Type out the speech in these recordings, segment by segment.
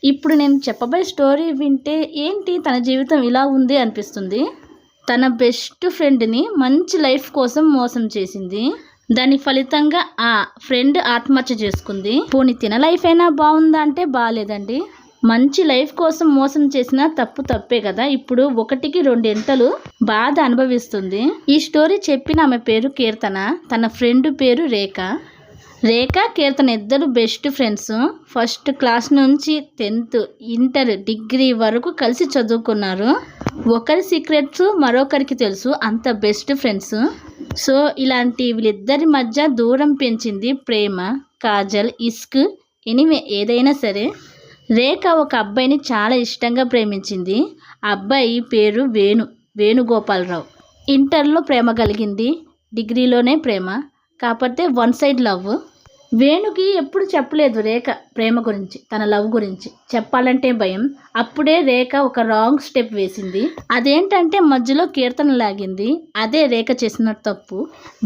ఇప్పుడు నేను చెప్పబోయే స్టోరీ వింటే ఏంటి తన జీవితం ఇలా ఉంది అనిపిస్తుంది. తన బెస్ట్ ఫ్రెండ్ని మంచి లైఫ్ కోసం మోసం చేసింది. దాని ఫలితంగా ఆ ఫ్రెండ్ ఆత్మహత్య చేసుకుంది. పోనీ తిన లైఫ్ అయినా బాగుందా అంటే బాగాలేదండి. మంచి లైఫ్ కోసం మోసం చేసిన తప్పే కదా. ఇప్పుడు 1కి 2 ఎంతలు బాధ అనుభవిస్తుంది. ఈ స్టోరీ చెప్పిన ఆమె పేరు కీర్తన, తన ఫ్రెండ్ పేరు రేఖ. కీర్తన ఇద్దరు బెస్ట్ ఫ్రెండ్స్. ఫస్ట్ క్లాస్ నుంచి 10th, ఇంటర్, డిగ్రీ వరకు కలిసి చదువుకున్నారు. ఒకరి సీక్రెట్స్ మరొకరికి తెలుసు, అంత బెస్ట్ ఫ్రెండ్స్. సో ఇలాంటి వీళ్ళిద్దరి మధ్య దూరం పెంచింది ప్రేమ, కాజల్, ఇష్క్, ఎనివే ఏదైనా సరే. రేఖ ఒక అబ్బాయిని చాలా ఇష్టంగా ప్రేమించింది. ఆ అబ్బాయి పేరు వేణుగోపాలరావు. ఇంటర్లో ప్రేమ కలిగింది, డిగ్రీలోనే ప్రేమ. కాకపోతే 1 సైడ్ లవ్. వేణుకి ఎప్పుడు చెప్పలేదు రేఖ ప్రేమ గురించి, తన లవ్ గురించి చెప్పాలంటే భయం. అప్పుడే రేఖ ఒక రాంగ్ స్టెప్ వేసింది. అదేంటంటే మధ్యలో కీర్తన లాగింది. అదే రేఖ చేసిన తప్పు.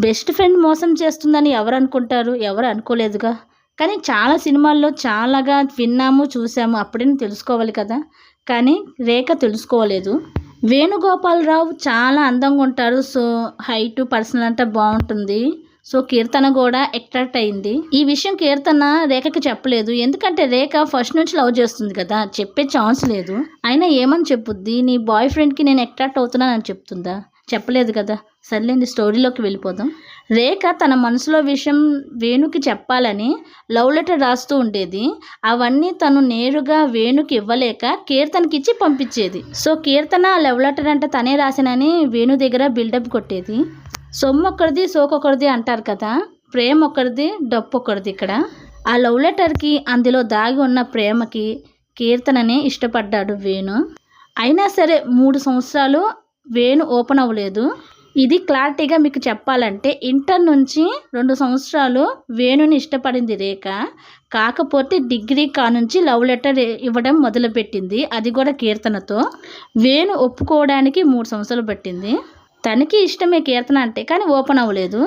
బెస్ట్ ఫ్రెండ్ మోసం చేస్తుందని ఎవరు అనుకుంటారు? ఎవరు అనుకోలేదుగా. కానీ చాలా సినిమాల్లో చాలాగా విన్నాము, చూసాము. అప్పుడే తెలుసుకోవాలి కదా. కానీ రేఖ తెలుసుకోలేదు. వేణుగోపాలరావు చాలా అందంగా ఉంటారు. సో హైటు, పర్సనల్ అంటే బాగుంటుంది. సో కీర్తన కూడా అట్రాక్ట్ అయింది. ఈ విషయం కీర్తన రేఖకి చెప్పలేదు. ఎందుకంటే రేఖ ఫస్ట్ నుంచి లవ్ చేస్తుంది కదా, చెప్పే ఛాన్స్ లేదు. అయినా ఏమని చెప్పుద్ది? నీ బాయ్ ఫ్రెండ్కి నేను అట్రాక్ట్ అవుతున్నానని చెప్తుందా? చెప్పలేదు కదా. సర్లేండి, స్టోరీలోకి వెళ్ళిపోదాం. రేఖ తన మనసులో విషయం వేణుకి చెప్పాలని లవ్ లెటర్ రాస్తూ ఉండేది. అవన్నీ తను నేరుగా వేణుకి ఇవ్వలేక కీర్తనకి ఇచ్చి పంపించేది. సో కీర్తన లవ్ లెటర్ అంటే తనే రాసినని వేణు దగ్గర బిల్డప్ కొట్టేది. సొమ్ము ఒక్కరిది, సోకొకరిది అంటారు కదా. ప్రేమ ఒక్కరిది, డప్పు ఒక్కరిది. ఇక్కడ ఆ లవ్ లెటర్కి, అందులో దాగి ఉన్న ప్రేమకి కీర్తననే ఇష్టపడ్డాడు వేణు. అయినా సరే 3 సంవత్సరాలు వేణు ఓపెన్ అవ్వలేదు. ఇది క్లారిటీగా మీకు చెప్పాలంటే ఇంటర్ నుంచి 2 సంవత్సరాలు వేణుని ఇష్టపడింది రేఖ. కాకపోతే డిగ్రీ నుంచి లవ్ లెటర్ ఇవ్వడం మొదలుపెట్టింది. అది కూడా కీర్తనతో. వేణు ఒప్పుకోవడానికి 3 సంవత్సరాలు పట్టింది. తనకి ఇష్టమే కీర్తన అంటే, కానీ ఓపెన్ అవ్వలేదు.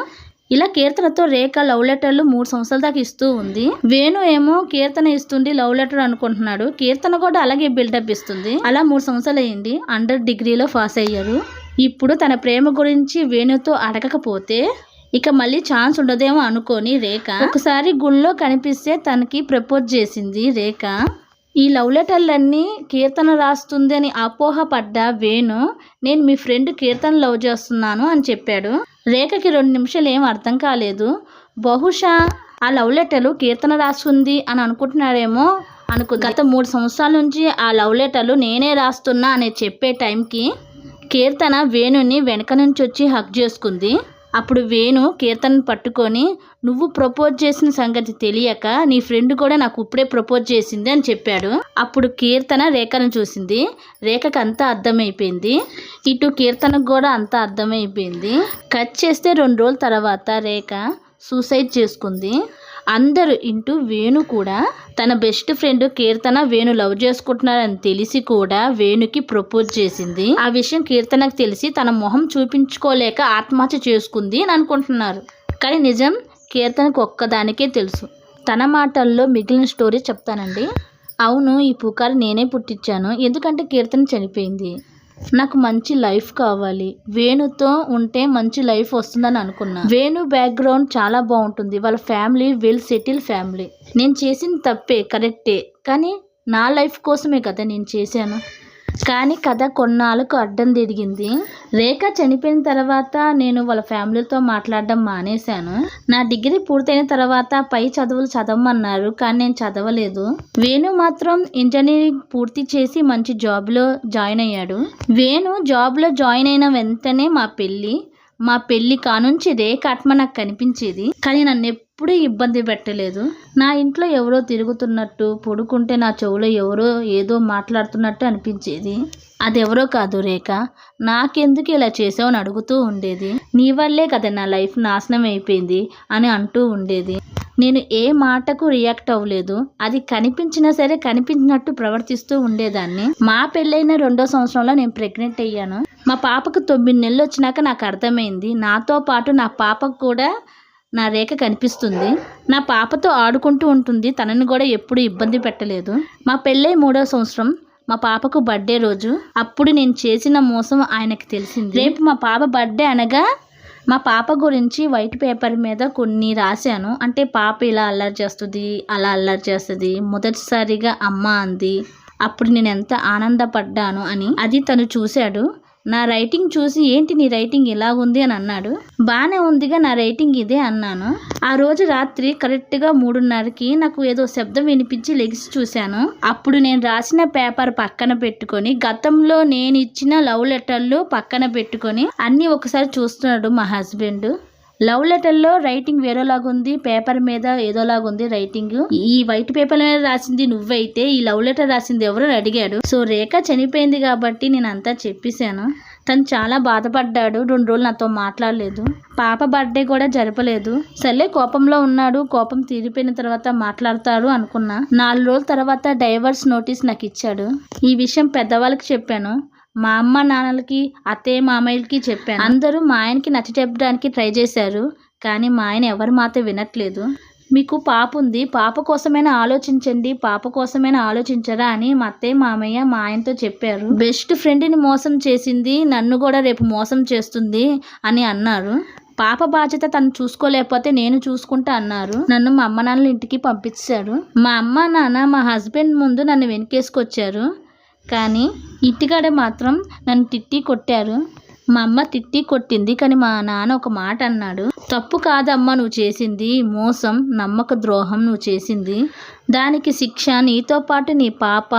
ఇలా కీర్తనతో రేఖ లవ్ లెటర్లు 3 సంవత్సరాల దాకా ఇస్తూ ఉంది. వేణు ఏమో కీర్తన ఇస్తుంది లవ్ లెటర్ అనుకుంటున్నాడు. కీర్తన కూడా అలాగే బిల్డప్ ఇస్తుంది. అలా 3 సంవత్సరాలు అయింది. అండర్ డిగ్రీలో పాస్ అయ్యారు. ఇప్పుడు తన ప్రేమ గురించి వేణుతో అడగకపోతే ఇక మళ్ళీ ఛాన్స్ ఉండదేమో అనుకొని రేఖ ఒకసారి గుళ్ళో కనిపిస్తే తనకి ప్రపోజ్ చేసింది రేఖ. ఈ లవ్ లెటర్లన్నీ కీర్తన రాస్తుంది అని అపోహపడ్డ వేణు, నేను మీ ఫ్రెండ్ కీర్తన లవ్ చేస్తున్నాను అని చెప్పాడు. రేఖకి 2 నిమిషాలు ఏం అర్థం కాలేదు. బహుశా ఆ లవ్ లెటర్లు కీర్తన రాస్తుంది అని అనుకుంటున్నాడేమో అనుకుంది. గత 3 సంవత్సరాల నుంచి ఆ లవ్ లెటర్లు నేనే రాస్తున్నా అని చెప్పే టైంకి కీర్తన వేణుని వెనక నుంచి వచ్చి హక్ చేసుకుంది. అప్పుడు వేణు కీర్తనను పట్టుకొని, నువ్వు ప్రపోజ్ చేసిన సంగతి తెలియక నీ ఫ్రెండ్ కూడా నాకు ఇప్పుడే ప్రపోజ్ చేసింది అని చెప్పాడు. అప్పుడు కీర్తన రేఖను చూసింది. రేఖకు అంతా అర్థమైపోయింది. ఇటు కీర్తనకు కూడా అంతా అర్థమైపోయింది. కట్ చేస్తే 2 రోజుల తర్వాత రేఖ సూసైడ్ చేసుకుంది. అందరూ ఇంటూ వేణు కూడా తన బెస్ట్ ఫ్రెండ్ కీర్తన వేణు లవ్ చేసుకుంటున్నారని తెలిసి కూడా వేణుకి ప్రపోజ్ చేసింది. ఆ విషయం కీర్తనకు తెలిసి తన మొహం చూపించుకోలేక ఆత్మహత్య చేసుకుంది అని అనుకుంటున్నారు. కానీ నిజం కీర్తనకు ఒక్కదానికే తెలుసు. తన మాటల్లో మిగిలిన స్టోరీ చెప్తానండి. అవును, ఈ పుకారు నేనే పుట్టించాను. ఎందుకంటే కీర్తన చనిపోయింది. నాకు మంచి లైఫ్ కావాలి, వేణుతో ఉంటే మంచి లైఫ్ వస్తుందని అనుకున్నా. వేణు బ్యాక్గ్రౌండ్ చాలా బాగుంటుంది. వాళ్ళ ఫ్యామిలీ వెల్ సెటిల్ ఫ్యామిలీ. నేను చేసిన తప్పే, కరెక్టే. కానీ నా లైఫ్ కోసమే కదా నేను చేశాను. కానీ కథ కొన్నాళ్ళకు అడ్డం తిరిగింది. రేఖ చనిపోయిన తర్వాత నేను వాళ్ళ ఫ్యామిలీతో మాట్లాడడం మానేశాను. నా డిగ్రీ పూర్తయిన తర్వాత పై చదువులు చదవమన్నారు, కానీ నేను చదవలేదు. వేణు మాత్రం ఇంజనీరింగ్ పూర్తి చేసి మంచి జాబ్లో జాయిన్ అయ్యాడు. వేణు జాబ్లో జాయిన్ అయిన వెంటనే మా పెళ్ళి కానుంచి రేఖ ఆత్మ నాకు కనిపించేది. కానీ నన్ను ఎప్పుడూ ఇబ్బంది పెట్టలేదు. నా ఇంట్లో ఎవరో తిరుగుతున్నట్టు, పడుకుంటే నా చెవులో ఎవరో ఏదో మాట్లాడుతున్నట్టు అనిపించేది. అదెవరో కాదు రేఖ, నాకెందుకు ఇలా చేసావు అని అడుగుతూ ఉండేది. నీ వల్లే కదా నా లైఫ్ నాశనం అయిపోయింది అని అంటూ ఉండేది. నేను ఏ మాటకు రియాక్ట్ అవ్వలేదు. అది కనిపించినా సరే కనిపించినట్టు ప్రవర్తిస్తూ ఉండేదాన్ని. మా పెళ్ళైన 2వ సంవత్సరంలో నేను ప్రెగ్నెంట్ అయ్యాను. మా పాపకు 9 నెలలు వచ్చినాక నాకు అర్థమైంది, నాతో పాటు నా పాపకు కూడా నా రేఖ కనిపిస్తుంది. నా పాపతో ఆడుకుంటూ ఉంటుంది. తనని కూడా ఎప్పుడు ఇబ్బంది పెట్టలేదు. మా పెళ్ళై 3వ సంవత్సరం మా పాపకు బర్త్డే రోజు. అప్పుడు నేను చేసిన మోసం ఆయనకి తెలిసింది. రేపు మా పాప బర్త్డే అనగా మా పాప గురించి వైట్ పేపర్ మీద కొన్ని రాశాను. అంటే పాప ఇలా అల్లరి చేస్తుంది, అలా అల్లరి చేస్తుంది, మొదటిసారిగా అమ్మ అంది. అప్పుడు నేను ఎంత ఆనందపడ్డాను అని. అది తను చూశాడు. నా రైటింగ్ చూసి ఏంటి నీ రైటింగ్ ఇలా ఉంది అని అన్నాడు. బాగానే ఉందిగా, నా రైటింగ్ ఇదే అన్నాను. ఆ రోజు రాత్రి కరెక్ట్గా 3:30కి నాకు ఏదో శబ్దం వినిపించి లెగిసి చూశాను. అప్పుడు నేను రాసిన పేపర్ పక్కన పెట్టుకొని, గతంలో నేను ఇచ్చిన లవ్ లెటర్లు పక్కన పెట్టుకొని అన్నీ ఒకసారి చూస్తున్నాడు మా హస్బెండ్. లవ్ లెటర్లో రైటింగ్ వేరేలాగుంది, పేపర్ మీద ఏదోలాగుంది రైటింగ్. ఈ వైట్ పేపర్ మీద రాసింది నువ్వైతే ఈ లవ్ లెటర్ రాసింది ఎవరు అని అడిగాడు. సో రేఖ చనిపోయింది కాబట్టి నేను అంతా చెప్పేశాను. తను చాలా బాధపడ్డాడు. 2 రోజులు నాతో మాట్లాడలేదు. పాప బర్త్డే కూడా జరపలేదు. సర్లే కోపంలో ఉన్నాడు, కోపం తీరిపోయిన తర్వాత మాట్లాడతాడు అనుకున్నా. 4 రోజుల తర్వాత డైవర్స్ నోటీస్ నాకు ఇచ్చాడు. ఈ విషయం పెద్దవాళ్ళకి చెప్పాను. మా అమ్మ నాన్నలకి, అత్తయ్య మామయ్యలకి చెప్పాను. అందరూ మా ఆయనకి నచ్చ చెప్పడానికి ట్రై చేశారు. కానీ మా ఆయన ఎవరి మాట వినట్లేదు. మీకు పాప ఉంది, పాప కోసమైనా ఆలోచించండి, పాప కోసమైనా ఆలోచించరా అని మా అత్తయ్య మామయ్య మా ఆయనతో చెప్పారు. బెస్ట్ ఫ్రెండ్ని మోసం చేసింది, నన్ను కూడా రేపు మోసం చేస్తుంది అని అన్నారు. పాప బాధ్యత తను చూసుకోలేకపోతే నేను చూసుకుంటా అన్నారు. నన్ను మా అమ్మ నాన్నల ఇంటికి పంపించారు. మా అమ్మ నాన్న మా హస్బెండ్ ముందు నన్ను వెనకేసుకొచ్చారు. కానీ ఇంటికాడ మాత్రం నన్ను తిట్టి కొట్టారు. మా అమ్మ తిట్టి కొట్టింది, కానీ మా నాన్న ఒక మాట అన్నాడు. తప్పు కాదమ్మా నువ్వు చేసింది, మోసం, నమ్మక ద్రోహం నువ్వు చేసింది. దానికి శిక్ష నీతో పాటు నీ పాప,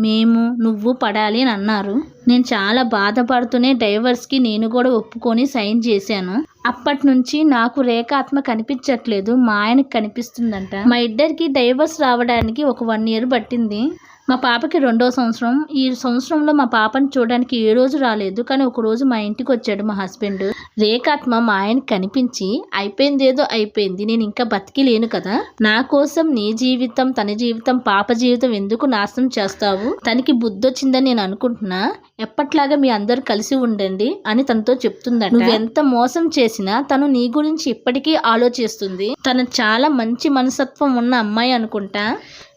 మేము, నువ్వు పడాలి అని అన్నారు. నేను చాలా బాధపడుతూనే డైవర్స్కి నేను కూడా ఒప్పుకొని సైన్ చేశాను. అప్పటి నుంచి నాకు రేఖ ఆత్మ కనిపించట్లేదు, మా ఆయనకి కనిపిస్తుందంట. మా ఇద్దరికి డైవర్స్ రావడానికి ఒక 1 year పట్టింది. మా పాపకి 2వ సంవత్సరం. ఈ సంవత్సరంలో మా పాపని చూడడానికి ఏ రోజు రాలేదు. కానీ ఒక రోజు మా ఇంటికి వచ్చాడు మా హస్బెండ్. రేఖాత్మ మా ఆయనకి కనిపించి, అయిపోయిందేదో అయిపోయింది, నేను ఇంకా బతికిలేను కదా, నా కోసం నీ జీవితం, తన జీవితం, పాప జీవితం ఎందుకు నాశనం చేస్తావు, తనకి బుద్ధి వచ్చిందని నేను అనుకుంటున్నా, ఎప్పట్లాగా మీ అందరు కలిసి ఉండండి అని తనతో చెప్తుందట. నువ్వెంత మోసం చేసినా తను నీ గురించి ఇప్పటికీ ఆలోచిస్తుంది. తను చాలా మంచి మనస్తత్వం ఉన్న అమ్మాయి అనుకుంటా.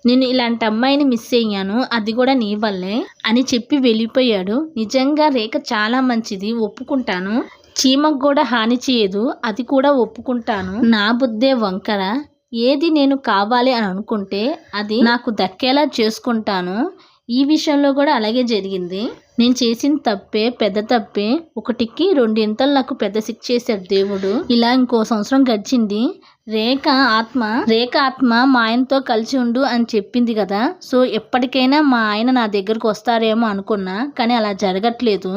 నేను ఇలాంటి అమ్మాయిని మిస్ అయ్యాను, అది కూడా నీ వల్లే అని చెప్పి వెళ్ళిపోయాడు. నిజంగా రేఖ చాలా మంచిది, ఒప్పుకుంటాను. చీమకు కూడా హాని చేయదు, అది కూడా ఒప్పుకుంటాను. నా బుద్ధే వంకర. ఏది నేను కావాలి అని అనుకుంటే అది నాకు దక్కేలా చేసుకుంటాను. ఈ విషయంలో కూడా అలాగే జరిగింది. నేను చేసిన తప్పే, పెద్ద తప్పే. 1కి 2 నాకు పెద్ద శిక్ష చేశాడు దేవుడు. ఇలా ఇంకో సంవత్సరం గడిచింది. రేఖ ఆత్మ మా ఆయనతో కలిసి ఉండు అని చెప్పింది కదా. సో ఎప్పటికైనా మా ఆయన నా దగ్గరకు వస్తారేమో అనుకున్నా, కానీ అలా జరగట్లేదు.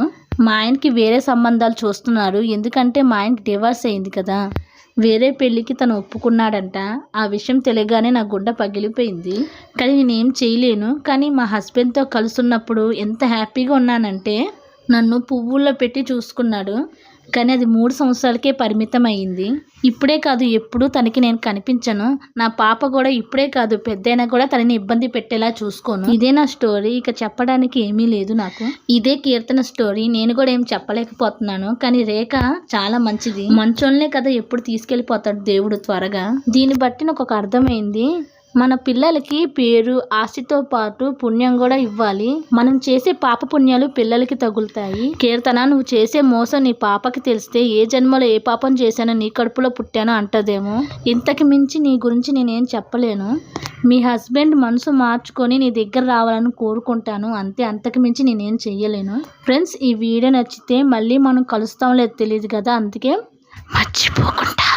మా ఆయనకి వేరే సంబంధాలు చూస్తున్నారు. ఎందుకంటే మా ఆయనకి డివోర్స్ అయింది కదా, వేరే పెళ్ళికి తను ఒప్పుకున్నాడంట. ఆ విషయం తెలియగానే నా గుండె పగిలిపోయింది. కానీ నేనేం చేయలేను. కానీ మా హస్బెండ్తో కలుసున్నప్పుడు ఎంత హ్యాపీగా ఉన్నానంటే, నన్ను పువ్వుల్లో పెట్టి చూసుకున్నాడు. కానీ అది 3 సంవత్సరాలకే పరిమితం అయ్యింది. ఇప్పుడే కాదు, ఎప్పుడు తనకి నేను కనిపించను. నా పాప కూడా ఇప్పుడే కాదు, పెద్దయినా కూడా తనని ఇబ్బంది పెట్టేలా చూసుకోను. ఇదే నా స్టోరీ. ఇక చెప్పడానికి ఏమీ లేదు నాకు. ఇదే కీర్తన స్టోరీ. నేను కూడా ఏం చెప్పలేకపోతున్నాను. కానీ రేఖ చాలా మంచిది. మంచోళ్ళనే కదా ఎప్పుడు తీసుకెళ్ళిపోతాడు దేవుడు త్వరగా. దీన్ని బట్టి నాకు ఒక అర్థమైంది. మన పిల్లలకి పేరు, ఆస్తితో పాటు పుణ్యం కూడా ఇవ్వాలి. మనం చేసే పాప పుణ్యాలు పిల్లలకి తగులుతాయి. కీర్తన, నువ్వు చేసే మోసం నీ పాపకి తెలిస్తే ఏ జన్మలో ఏ పాపం చేశానో నీ కడుపులో పుట్టానో అంటదేమో. ఇంతకు మించి నీ గురించి నేనేం చెప్పలేను. మీ హస్బెండ్ మనసు మార్చుకొని నీ దగ్గర రావాలని కోరుకుంటాను అంతే. అంతకు మించి నేనేం చెయ్యలేను. ఫ్రెండ్స్, ఈ వీడియో నచ్చితే మళ్ళీ మనం కలుస్తాం లేదు తెలియదు కదా, అందుకే మర్చిపోకుండా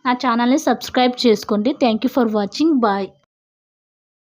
నా ఛానల్ని సబ్స్క్రైబ్ చేసుకోండి. Thank you for watching. Bye.